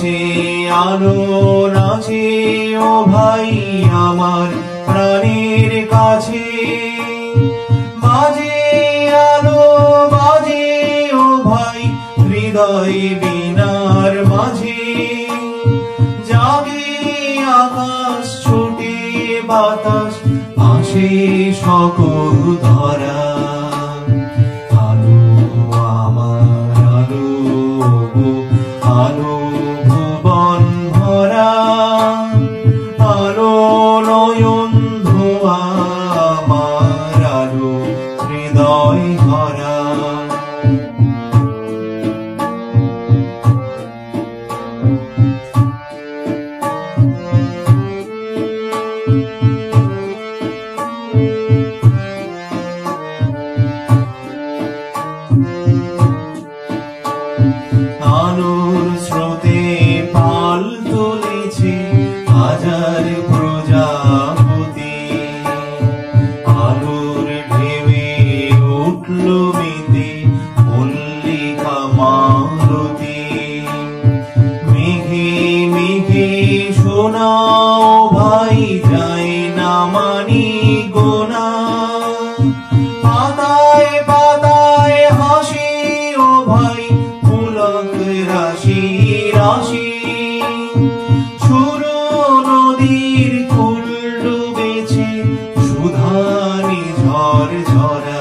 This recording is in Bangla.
নাচে আলো নাচে ও ভাই আমার প্রাণের কাছে, বাজে আলো বাজে ও ভাই হৃদয় বীণার মাঝে, জাগে আকাশ ছোটে বাতাস আসে সকল ধরা, আলো আমার আলো আলো ভুবন ভরা, আলো নয়ন ধোয়া আমার আলো হৃদয় ভরা। আলোর স্রোতে পাল তুলেছে হাজার প্রজাপতি, আলোর ঢেউয়ে উঠল মেতে মল্লিকা মালতী, মেঘে মেঘে শোনাও ভাই যায় না মানি গোনা, পাতায় পাতায় হাসি ও ভাই পুলক রাশি রাশি, সুরো নদীর কুল ডুবেছে সুধানি ঝড় ঝরা।